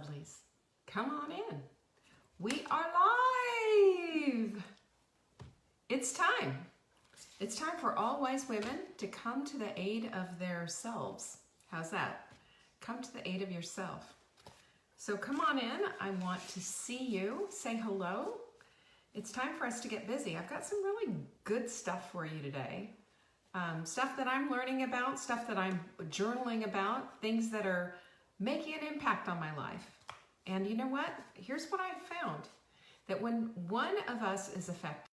lovelies. Come on in. We are live. It's time. It's time for all wise women to come to the aid of their selves. How's that? Come to the aid of yourself. So come on in. I want to see you. Say hello. It's time for us to get busy. I've got some really good stuff for you today. Stuff that I'm learning about, stuff that I'm journaling about, things that are making an impact on my life. And you know what? Here's what I found. That when one of us is affected,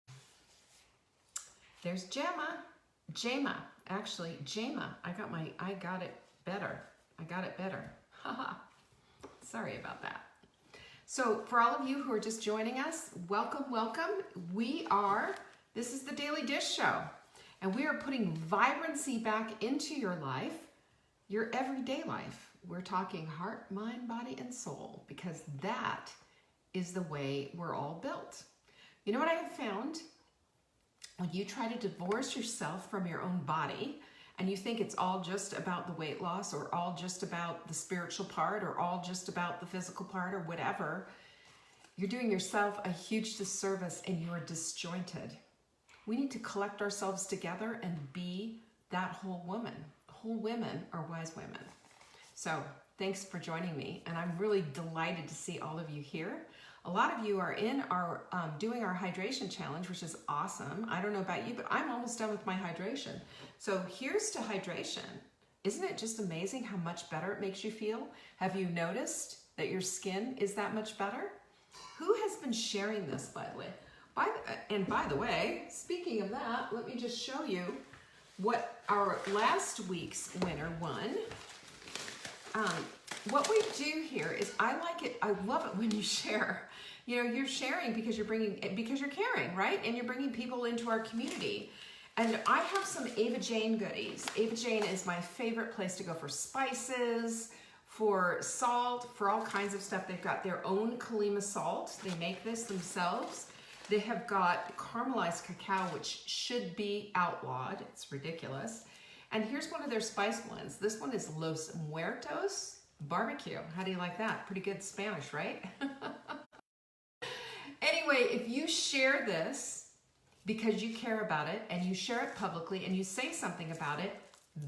there's Jama. Actually, Jama. I got it better. Haha. Sorry about that. So for all of you who are just joining us, welcome. This is the Daily Dish Show. And we are putting vibrancy back into your life, your everyday life. We're talking heart, mind, body, and soul, because that is the way we're all built. You know what I have found? When you try to divorce yourself from your own body, and you think it's all just about the weight loss, or all just about the spiritual part, or all just about the physical part, or whatever, you're doing yourself a huge disservice and you're disjointed. We need to collect ourselves together and be that whole woman. Whole women are wise women. So thanks for joining me, and I'm really delighted to see all of you here. A lot of you are in our doing our hydration challenge, which is awesome. I don't know about you, but I'm almost done with my hydration. So here's to hydration. Isn't it just amazing how much better it makes you feel? Have you noticed that your skin is that much better? Who has been sharing this, by the way? By the way, speaking of that, let me just show you what our last week's winner won. What we do here is, I like it, I love it when you share. You know, you're sharing because you're caring, right? And you're bringing people into our community. And I have some Ava Jane goodies. Ava Jane is my favorite place to go for spices, for salt, for all kinds of stuff. They've got their own Kalima salt. They make this themselves. They have got caramelized cacao, which should be outlawed. It's ridiculous. And here's one of their spice blends. This one is Los Muertos Barbecue. How do you like that? Pretty good Spanish, right? Anyway, if you share this because you care about it, and you share it publicly, and you say something about it,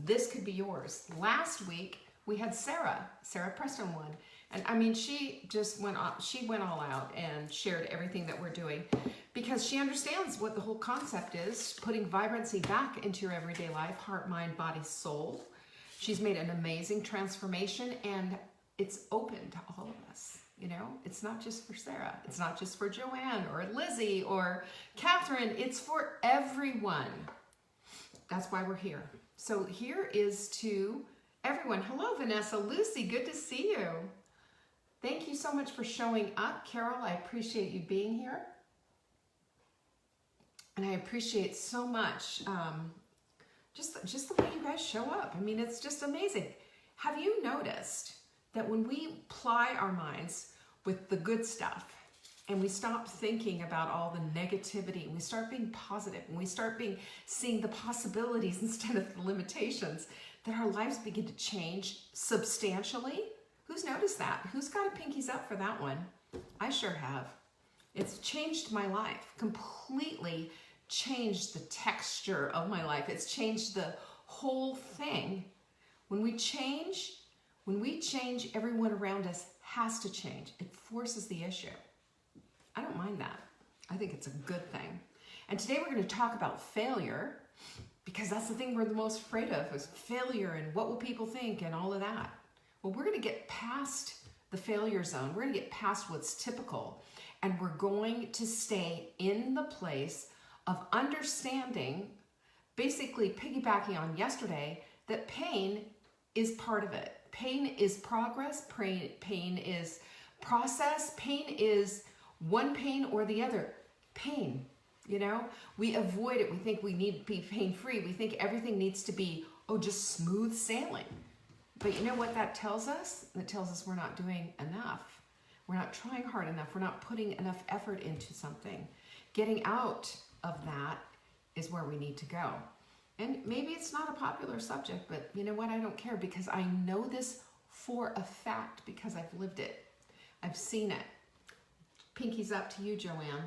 this could be yours. Last week, we had Sarah Preston won. And I mean, she went all out and shared everything that we're doing, because she understands what the whole concept is, putting vibrancy back into your everyday life, heart, mind, body, soul. She's made an amazing transformation, and it's open to all of us. You know, it's not just for Sarah. It's not just for Joanne or Lizzie or Catherine. It's for everyone. That's why we're here. So here is to everyone. Hello, Vanessa, Lucy, good to see you. Thank you so much for showing up. Carol, I appreciate you being here. And I appreciate so much just the way you guys show up. I mean, it's just amazing. Have you noticed that when we ply our minds with the good stuff, and we stop thinking about all the negativity, and we start being positive, and we start seeing the possibilities instead of the limitations, that our lives begin to change substantially? Who's noticed that? Who's got a pinkies up for that one? I sure have. It's changed my life, completely changed the texture of my life. It's changed the whole thing. When we change, everyone around us has to change. It forces the issue. I don't mind that. I think it's a good thing. And today we're going to talk about failure, because that's the thing we're the most afraid of, is failure and what will people think and all of that. Well, we're going to get past the failure zone. We're going to get past what's typical, and we're going to stay in the place of understanding, basically piggybacking on yesterday, that pain is part of it. Pain is progress. Pain is process. Pain is one pain or the other. Pain, you know, we avoid it. We think we need to be pain-free. We think everything needs to be, just smooth sailing. But you know what that tells us? That tells us we're not doing enough. We're not trying hard enough. We're not putting enough effort into something. Getting out of that is where we need to go. And maybe it's not a popular subject, but you know what? I don't care, because I know this for a fact, because I've lived it. I've seen it. Pinkies up to you, Joanne.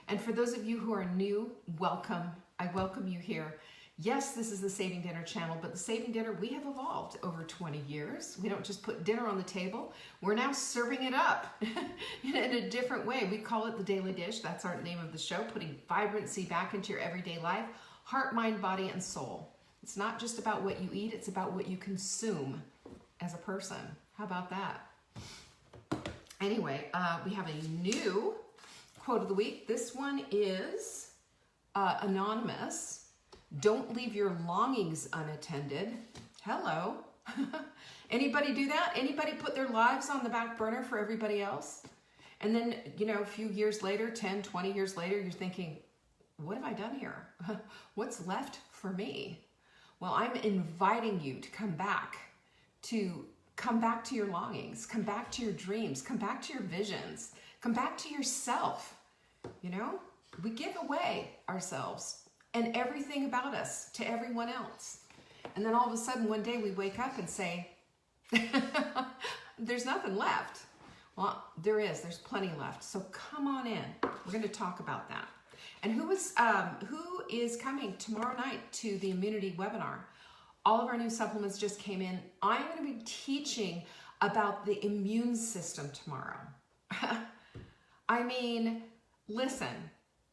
And for those of you who are new, welcome. I welcome you here. Yes, this is the Saving Dinner channel, but the Saving Dinner, we have evolved over 20 years. We don't just put dinner on the table. We're now serving it up in a different way. We call it the Daily Dish. That's our name of the show, putting vibrancy back into your everyday life, heart, mind, body, and soul. It's not just about what you eat, it's about what you consume as a person. How about that? Anyway, we have a new quote of the week. This one is anonymous. Don't leave your longings unattended. Hello. Anybody do that? Anybody put their lives on the back burner for everybody else? And then, you know, a few years later, 10, 20 years later, you're thinking, what have I done here? What's left for me? Well, I'm inviting you to come back to your longings, come back to your dreams, come back to your visions, come back to yourself. You know, we give away ourselves and everything about us to everyone else. And then all of a sudden one day we wake up and say, there's nothing left. Well, there's plenty left. So come on in. We're going to talk about that. And who is coming tomorrow night to the immunity webinar? All of our new supplements just came in. I'm going to be teaching about the immune system tomorrow. I mean, listen,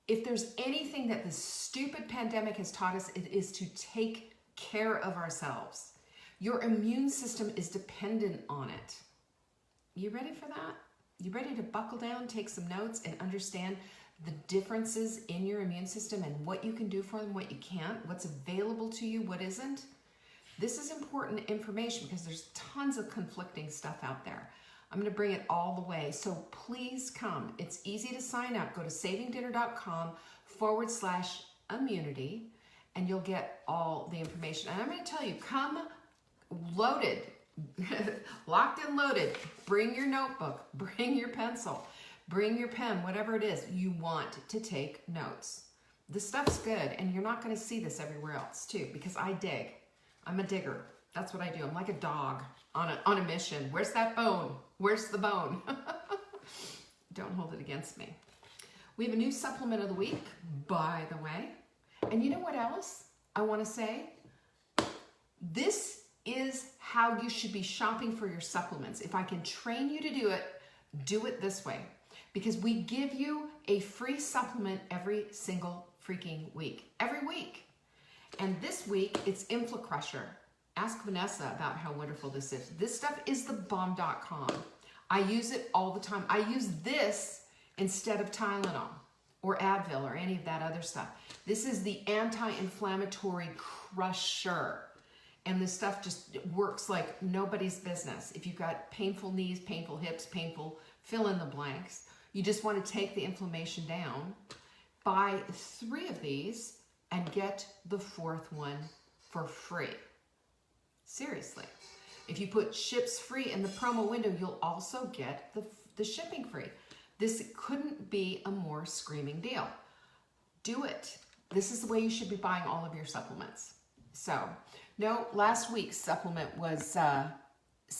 if there's anything that this stupid pandemic has taught us, it is to take care of ourselves. Your immune system is dependent on it. You ready for that? You ready to buckle down, take some notes, and understand the differences in your immune system and what you can do for them, what you can't, what's available to you, what isn't? This is important information because there's tons of conflicting stuff out there. I'm going to bring it all the way. So please come. It's easy to sign up. Go to savingdinner.com/immunity and you'll get all the information. And I'm going to tell you, come loaded, locked and loaded. Bring your notebook, bring your pencil, bring your pen, whatever it is you want to take notes. This stuff's good, and you're not going to see this everywhere else too, because I dig. I'm a digger. That's what I do. I'm like a dog on a mission. Where's that bone? Where's the bone? Don't hold it against me. We have a new supplement of the week, by the way. And you know what else I want to say? This is how you should be shopping for your supplements. If I can train you to do it this way. Because we give you a free supplement every single freaking week. Every week. And this week, it's InflaCrusher. Ask Vanessa about how wonderful this is. This stuff is the bomb.com. I use it all the time. I use this instead of Tylenol or Advil or any of that other stuff. This is the anti-inflammatory crusher. And this stuff just works like nobody's business. If you've got painful knees, painful hips, painful fill in the blanks, you just want to take the inflammation down, buy 3 of these and get the 4th one for free. Seriously. If you put ships free in the promo window, you'll also get the shipping free. This couldn't be a more screaming deal. Do it. This is the way you should be buying all of your supplements. So, no, last week's supplement was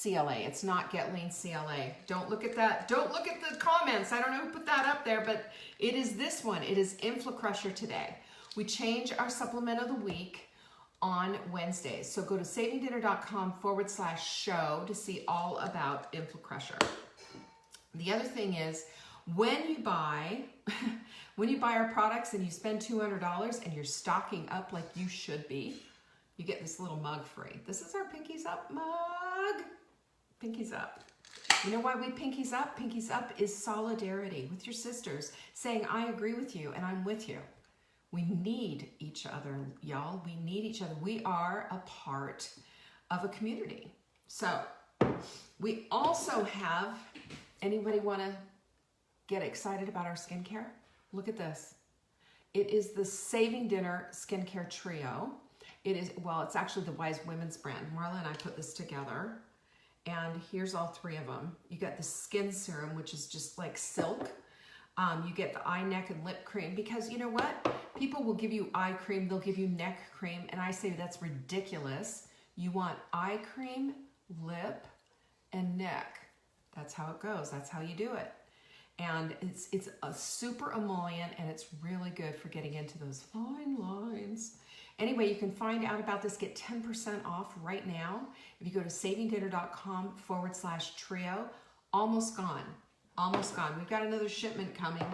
CLA. It's not Get Lean CLA. Don't look at that. Don't look at the comments. I don't know who put that up there, but it is this one. It is InflaCrusher today. We change our supplement of the week on Wednesdays. So go to savingdinner.com/show to see all about InflaCrusher. The other thing is, when you buy our products and you spend $200 and you're stocking up like you should be, you get this little mug free. This is our Pinkies Up mug. Pinkies Up. You know why we Pinkies Up? Pinkies Up is solidarity with your sisters, saying, I agree with you and I'm with you. We need each other, y'all. We need each other. We are a part of a community. So we also have, anybody want to get excited about our skincare? Look at this. It is the Saving Dinner Skincare Trio. It is, well, it's actually the Wise Women's brand. Marla and I put this together. And here's all 3 of them. You got the skin serum, which is just like silk. You get the eye, neck, and lip cream, because you know what? People will give you eye cream, they'll give you neck cream, and I say that's ridiculous. You want eye cream, lip, and neck. That's how it goes. That's how you do it. And it's a super emollient, and it's really good for getting into those fine lines. Anyway, you can find out about this, get 10% off right now. If you go to savingdinner.com/trio, almost gone, almost gone. We've got another shipment coming,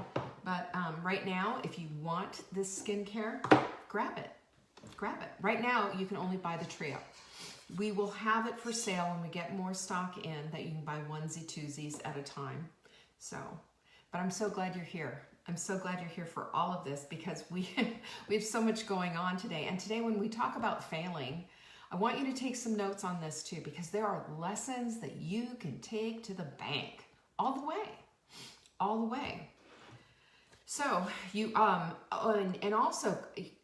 but right now, if you want this skincare, grab it, grab it. Right now, you can only buy the trio. We will have it for sale when we get more stock in that you can buy onesie twosies at a time. So, but I'm so glad you're here. I'm so glad you're here for all of this, because we have so much going on today. And today when we talk about failing, I want you to take some notes on this too, because there are lessons that you can take to the bank all the way, all the way. So you, and also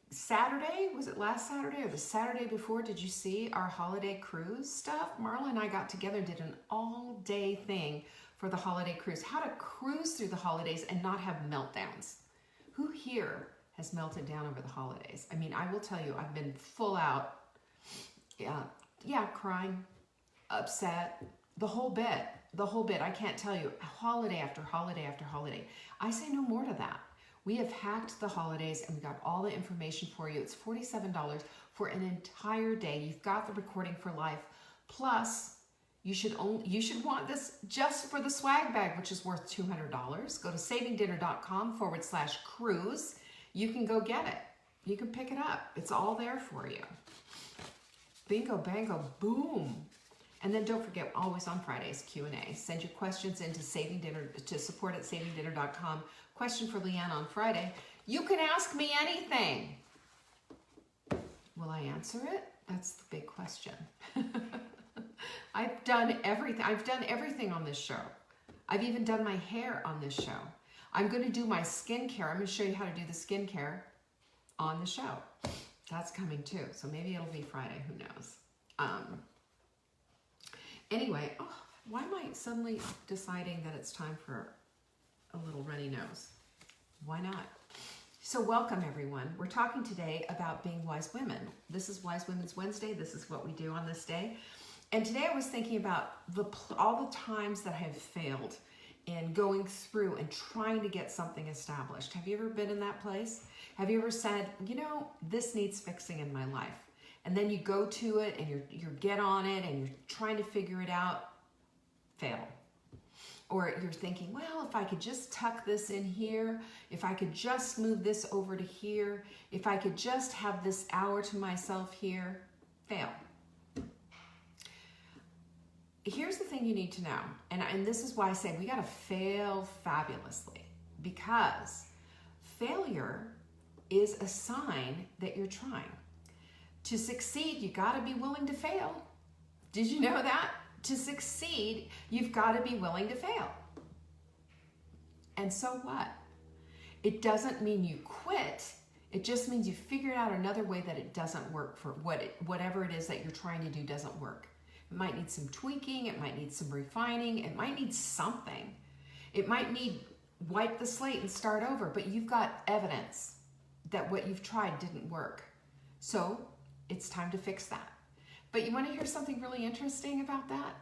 Saturday, was it last Saturday or the Saturday before, did you see our holiday cruise stuff? Marla and I got together and did an all-day thing for the holiday cruise. How to cruise through the holidays and not have meltdowns. Who here has melted down over the holidays? I mean, I will tell you, I've been full out, yeah, crying, upset, the whole bit, the whole bit. I can't tell you, holiday after holiday after holiday. I say no more to that. We have hacked the holidays and we got all the information for you. It's $47 for an entire day. You've got the recording for life. Plus, you should want this just for the swag bag, which is worth $200. Go to savingdinner.com/cruise. You can go get it. You can pick it up. It's all there for you. Bingo, bango, boom. And then don't forget, always on Fridays, Q&A. Send your questions into support@savingdinner.com. Question for Leanne on Friday. You can ask me anything. Will I answer it? That's the big question. I've done everything. I've done everything on this show. I've even done my hair on this show. I'm going to do my skincare. I'm going to show you how to do the skincare on the show. That's coming too. So maybe it'll be Friday. Who knows? Anyway, why am I suddenly deciding that it's time for a little runny nose? Why not? So welcome everyone. We're talking today about being wise women. This is Wise Women's Wednesday. This is what we do on this day. And today I was thinking about all the times that I have failed in going through and trying to get something established. Have you ever been in that place? Have you ever said, you know, this needs fixing in my life? And then you go to it and you get on it and you're trying to figure it out, fail. Or you're thinking, well, if I could just tuck this in here, if I could just move this over to here, if I could just have this hour to myself here, fail. Here's the thing you need to know, and this is why I say we gotta fail fabulously, because failure is a sign that you're trying. To succeed, you gotta be willing to fail. Did you know that? To succeed, you've gotta be willing to fail. And so what? It doesn't mean you quit. It just means you figured out another way that it doesn't work for whatever it is that you're trying to do doesn't work. It might need some tweaking, it might need some refining, it might need something. It might need wipe the slate and start over, but you've got evidence that what you've tried didn't work. So it's time to fix that. But you want to hear something really interesting about that?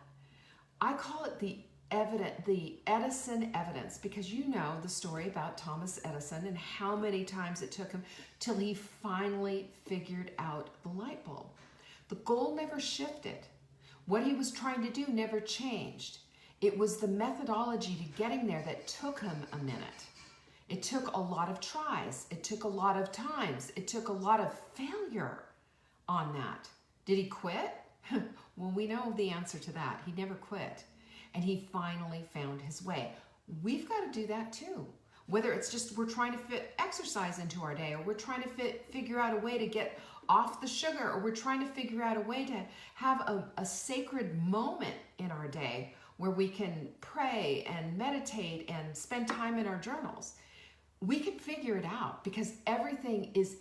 I call it the Edison Evidence, because you know the story about Thomas Edison and how many times it took him till he finally figured out the light bulb. The goal never shifted. What he was trying to do never changed. It was the methodology to getting there that took him a minute. It took a lot of tries. It took a lot of times. It took a lot of failure on that. Did he quit? Well, we know the answer to that. He never quit. And he finally found his way. We've got to do that too. Whether it's just we're trying to fit exercise into our day, or we're trying to figure out a way to get off the sugar, or we're trying to figure out a way to have a sacred moment in our day where we can pray and meditate and spend time in our journals. We can figure it out, because everything is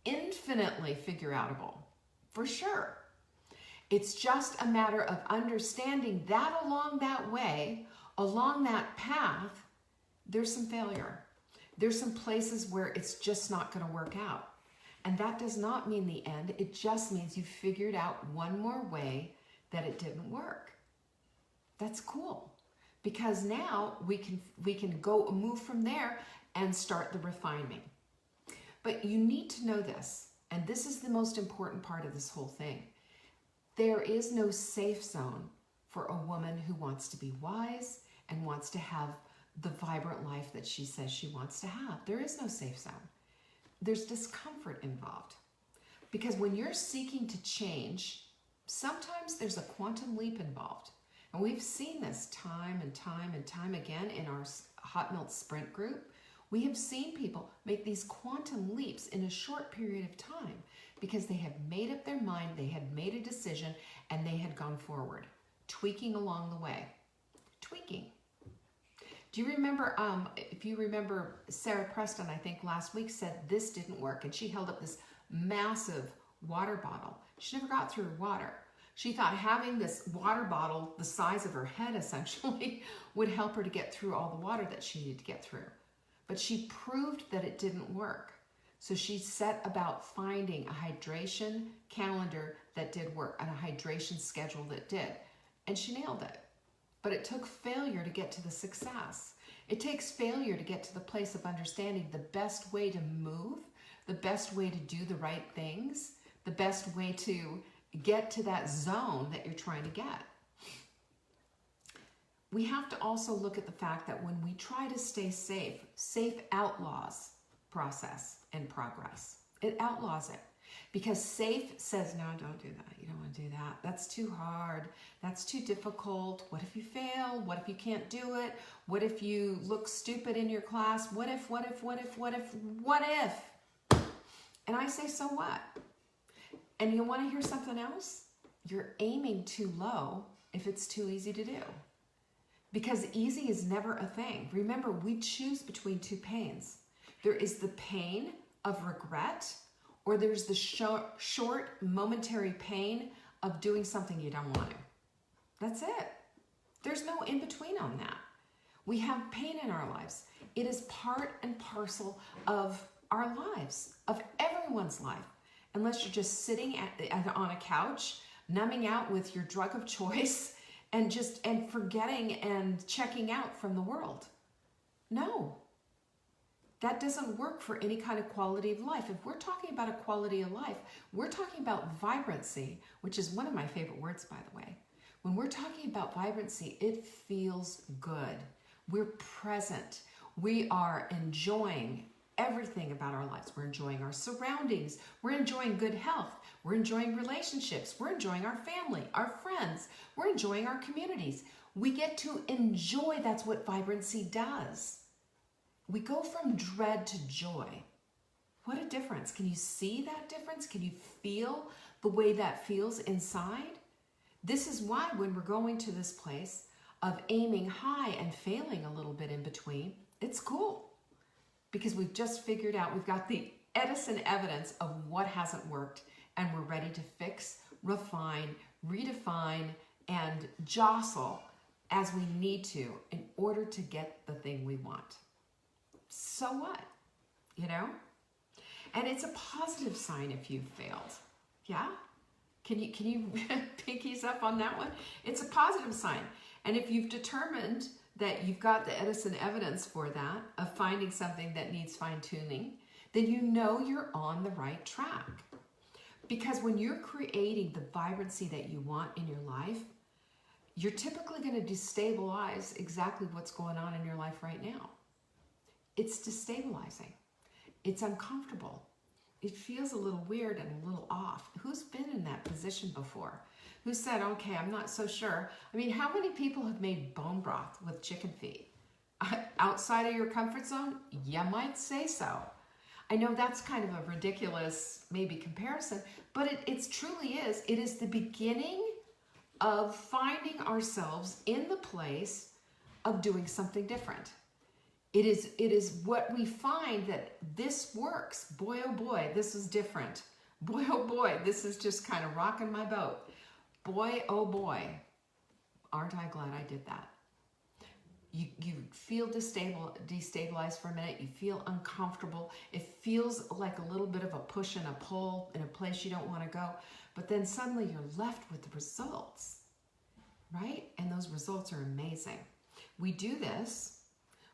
infinitely figure-outable, for sure. It's just a matter of understanding that along that way, along that path, there's some failure. There's some places where it's just not going to work out. And that does not mean the end. It just means you figured out one more way that it didn't work. That's cool, because now we can go move from there and start the refinement. But you need to know this, and this is the most important part of this whole thing. There is no safe zone for a woman who wants to be wise and wants to have the vibrant life that she says she wants to have. There is no safe zone. There's discomfort involved. Because when you're seeking to change, sometimes there's a quantum leap involved. And we've seen this time and time and time again in our Hot Milk Sprint group. We have seen people make these quantum leaps in a short period of time because they had made up their mind, they had made a decision, and they had gone forward, tweaking along the way. Tweaking. Do you remember, if you remember, Sarah Preston, I think last week said this didn't work, and she held up this massive water bottle. She never got through her water. She thought having this water bottle the size of her head essentially would help her to get through all the water that she needed to get through. But she proved that it didn't work. So she set about finding a hydration calendar that did work and a hydration schedule that did. And she nailed it. But it took failure to get to the success. It takes failure to get to the place of understanding the best way to move, the best way to do the right things, the best way to get to that zone that you're trying to get. We have to also look at the fact that when we try to stay safe, safe outlaws process and progress. It outlaws it. Because safe says, no, don't do that. You don't want to do that. That's too hard. That's too difficult. What if you fail? What if you can't do it? What if you look stupid in your class? What if? And I say, so what? And you want to hear something else? You're aiming too low if it's too easy to do. Because easy is never a thing. Remember, we choose between two pains. There is the pain of regret, or there's the short, momentary pain of doing something you don't want to. That's it. There's no in between on that. We have pain in our lives. It is part and parcel of our lives, of everyone's life. Unless you're just sitting on a couch, numbing out with your drug of choice, and forgetting and checking out from the world. No. That doesn't work for any kind of quality of life. If we're talking about a quality of life, we're talking about vibrancy, which is one of my favorite words, by the way. When we're talking about vibrancy, it feels good. We're present. We are enjoying everything about our lives. We're enjoying our surroundings. We're enjoying good health. We're enjoying relationships. We're enjoying our family, our friends. We're enjoying our communities. We get to enjoy. That's what vibrancy does. We go from dread to joy. What a difference. Can you see that difference? Can you feel the way that feels inside? This is why when we're going to this place of aiming high and failing a little bit in between, it's cool. Because we've just figured out, we've got the Edison evidence of what hasn't worked, and we're ready to fix, refine, redefine, and jostle as we need to in order to get the thing we want. So what? You know? And it's a positive sign if you've failed. Yeah? Can you pinkies up on that one? It's a positive sign. And if you've determined that you've got the Edison evidence for that, of finding something that needs fine-tuning, then you know you're on the right track. Because when you're creating the vibrancy that you want in your life, you're typically going to destabilize exactly what's going on in your life right now. It's destabilizing. It's uncomfortable. It feels a little weird and a little off. Who's been in that position before? Who said, okay, I'm not so sure. I mean, how many people have made bone broth with chicken feet? Outside of your comfort zone? You might say so. I know that's kind of a ridiculous, maybe, comparison, but it truly is. It is the beginning of finding ourselves in the place of doing something different. It is what we find that this works. Boy, oh boy, this is different. Boy, oh boy, this is just kind of rocking my boat. Boy, oh boy, aren't I glad I did that. You feel destabilized for a minute. You feel uncomfortable. It feels like a little bit of a push and a pull in a place you don't want to go. But then suddenly you're left with the results, right? And those results are amazing. We do this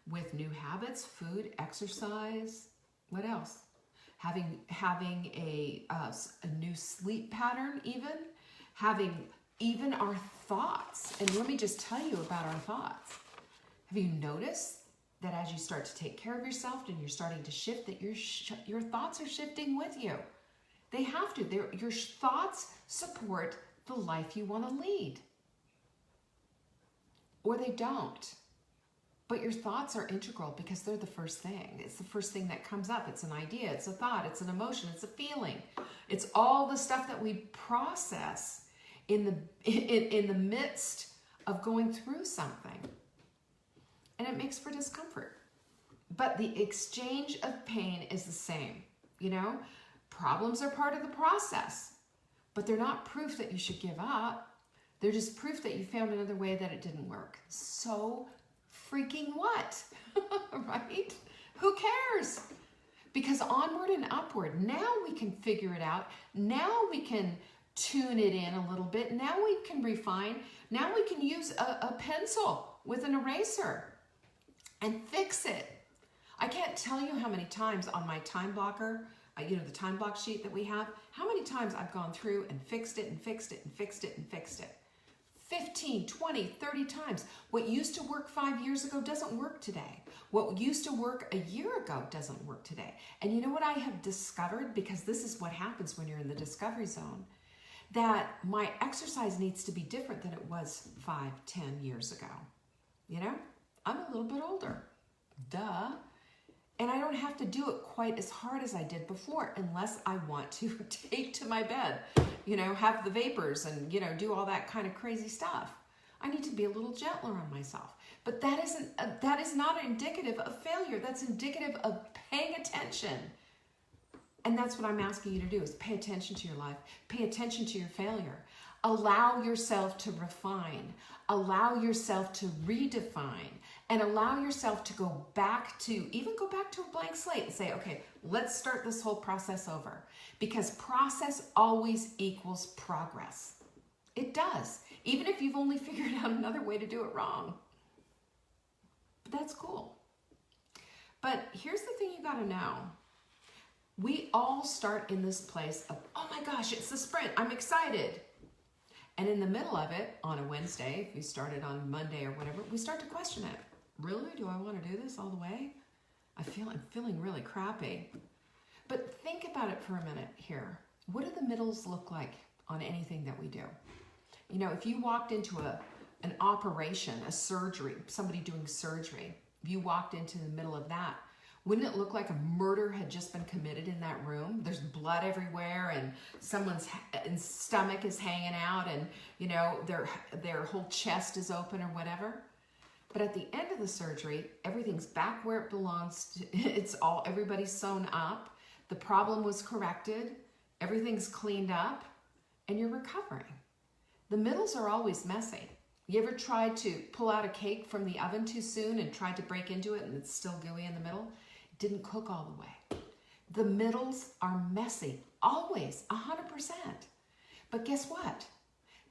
with new habits, food, exercise, what else? Having a new sleep pattern, having even our thoughts. And let me just tell you about our thoughts. Have you noticed that as you start to take care of yourself and you're starting to shift, that your thoughts are shifting with you? They have to. Your thoughts support the life you want to lead. Or they don't. But your thoughts are integral because they're the first thing. It's the first thing that comes up. It's an idea, it's a thought, it's an emotion, it's a feeling. It's all the stuff that we process in the midst of going through something. And it makes for discomfort. But the exchange of pain is the same. You know, problems are part of the process, but they're not proof that you should give up. They're just proof that you found another way that it didn't work. So freaking what? Right? Who cares? Because onward and upward, now we can figure it out. Now we can tune it in a little bit. Now we can refine. Now we can use a pencil with an eraser and fix it. I can't tell you how many times on my time blocker, the time block sheet that we have, how many times I've gone through and fixed it and fixed it and fixed it and fixed it. 15, 20, 30 times. What used to work 5 years ago doesn't work today. What used to work a year ago doesn't work today. And you know what I have discovered? Because this is what happens when you're in the discovery zone, that my exercise needs to be different than it was 5, 10 years ago. You know, I'm a little bit older. Duh. And I don't have to do it quite as hard as I did before unless I want to take to my bed, have the vapors and, do all that kind of crazy stuff. I need to be a little gentler on myself. But that is not indicative of failure. That's indicative of paying attention. And that's what I'm asking you to do, is pay attention to your life. Pay attention to your failure. Allow yourself to refine. Allow yourself to redefine. And allow yourself to go back to a blank slate and say, okay, let's start this whole process over. Because process always equals progress. It does. Even if you've only figured out another way to do it wrong. But that's cool. But here's the thing you got to know. We all start in this place of, oh my gosh, it's the sprint. I'm excited. And in the middle of it, on a Wednesday, if we started on Monday or whatever, we start to question it. Really? Do I want to do this all the way? I'm feeling really crappy. But think about it for a minute here. What do the middles look like on anything that we do? If you walked into an operation, a surgery, somebody doing surgery, if you walked into the middle of that, wouldn't it look like a murder had just been committed in that room? There's blood everywhere and someone's stomach is hanging out and, their whole chest is open or whatever. But at the end of the surgery, everything's back where it belongs. Everybody's sewn up. The problem was corrected. Everything's cleaned up and you're recovering. The middles are always messy. You ever tried to pull out a cake from the oven too soon and tried to break into it and it's still gooey in the middle? It didn't cook all the way. The middles are messy, always, 100%. But guess what?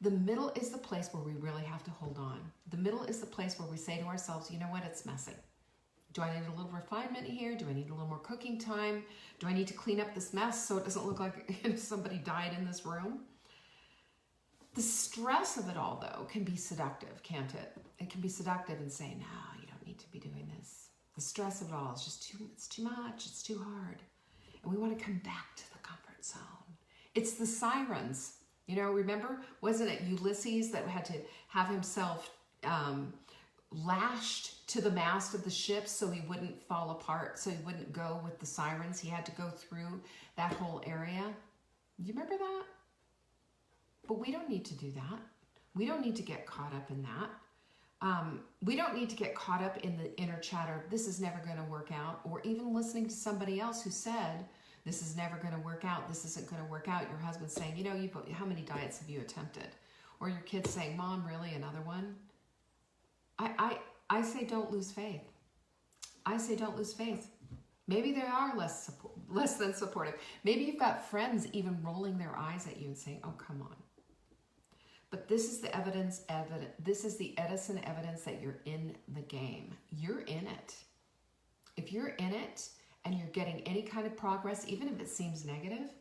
The middle is the place where we really have to hold on. The middle is the place where we say to ourselves, you know what, it's messy. Do I need a little refinement here? Do I need a little more cooking time? Do I need to clean up this mess so it doesn't look like somebody died in this room? The stress of it all, though, can be seductive, can't it? It can be seductive and say, no, you don't need to be doing this. The stress of it all is just it's too much, it's too hard. And we want to come back to the comfort zone. It's the sirens. Remember, wasn't it Ulysses that had to have himself lashed to the mast of the ship so he wouldn't fall apart, so he wouldn't go with the sirens? He had to go through that whole area. Do you remember that? But we don't need to do that. We don't need to get caught up in that. We don't need to get caught up in the inner chatter, this is never going to work out, or even listening to somebody else who said, this is never going to work out, this isn't going to work out. Your husband saying, how many diets have you attempted? Or your kids saying, Mom, really, another one? I say don't lose faith. I say don't lose faith. Maybe they are less than supportive. Maybe you've got friends even rolling their eyes at you and saying, oh, come on. But this is the this is the Edison evidence that you're in the game. You're in it. If you're in it and you're getting any kind of progress, even if it seems negative,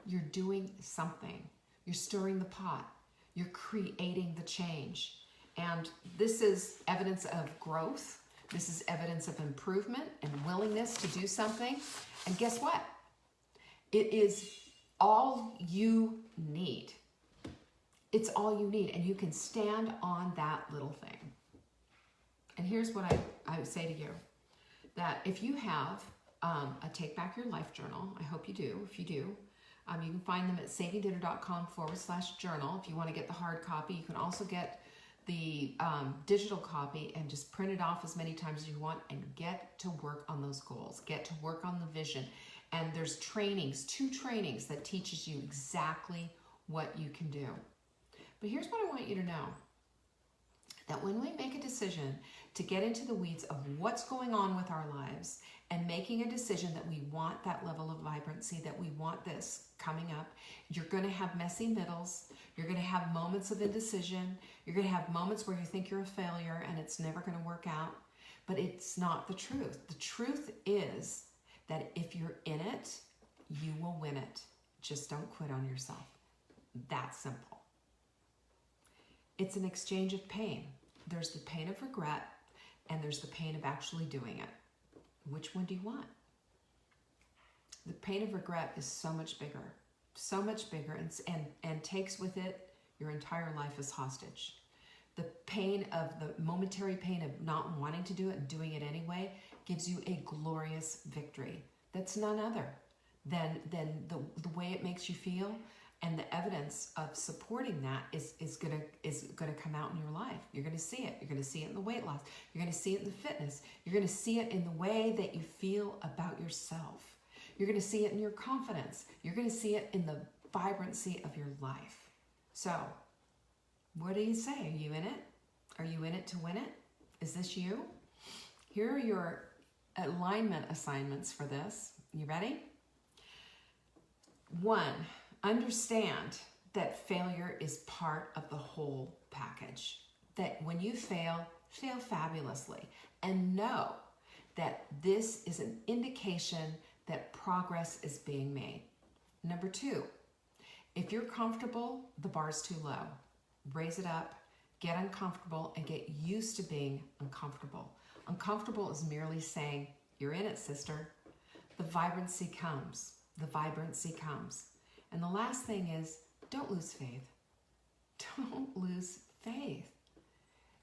you're doing something. You're stirring the pot. You're creating the change. And this is evidence of growth. This is evidence of improvement and willingness to do something. And guess what? It is all you need. It's all you need. And you can stand on that little thing. And here's what I would say to you. That if you have a Take Back Your Life journal, I hope you do. If you do, you can find them at savingdinner.com/journal. If you want to get the hard copy, you can also get the digital copy and just print it off as many times as you want and get to work on those goals. Get to work on the vision. And there's trainings, 2 trainings that teaches you exactly what you can do. But here's what I want you to know. That when we make a decision to get into the weeds of what's going on with our lives and making a decision that we want that level of vibrancy, that we want this coming up, you're going to have messy middles. You're going to have moments of indecision. You're going to have moments where you think you're a failure and it's never going to work out. But it's not the truth. The truth is that if you're in it, you will win it. Just don't quit on yourself. That simple. It's an exchange of pain. There's the pain of regret and there's the pain of actually doing it. Which one do you want? The pain of regret is so much bigger and takes with it your entire life as hostage. The pain of the momentary pain of not wanting to do it and doing it anyway gives you a glorious victory. That's none other than the way it makes you feel. And the evidence of supporting that is gonna come out in your life. You're gonna see it. You're gonna see it in the weight loss. You're gonna see it in the fitness. You're gonna see it in the way that you feel about yourself. You're gonna see it in your confidence. You're gonna see it in the vibrancy of your life. So, what do you say? Are you in it? Are you in it to win it? Is this you? Here are your alignment assignments for this. You ready? 1. Understand that failure is part of the whole package. That when you fail, fail fabulously. And know that this is an indication that progress is being made. Number 2, if you're comfortable, the bar's too low. Raise it up, get uncomfortable, and get used to being uncomfortable. Uncomfortable is merely saying, you're in it, sister. The vibrancy comes. The vibrancy comes. And the last thing is, don't lose faith. Don't lose faith.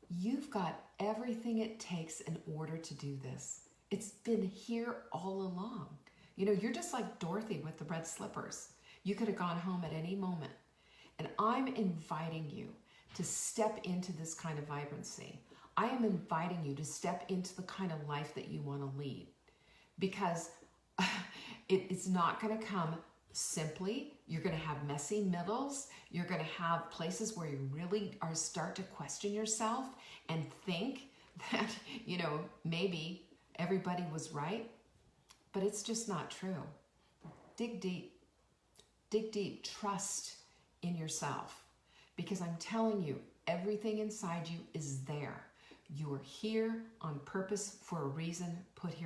You've got everything it takes in order to do this. It's been here all along. You know, you're just like Dorothy with the red slippers. You could have gone home at any moment. And I'm inviting you to step into this kind of vibrancy. I am inviting you to step into the kind of life that you want to lead. Because it's not going to come simply. You're going to have messy middles. You're going to have places where you really start to question yourself and think that, you know, maybe everybody was right. But it's just not true. Dig deep. Dig deep. Trust in yourself. Because I'm telling you, everything inside you is there. You are here on purpose for a reason, put here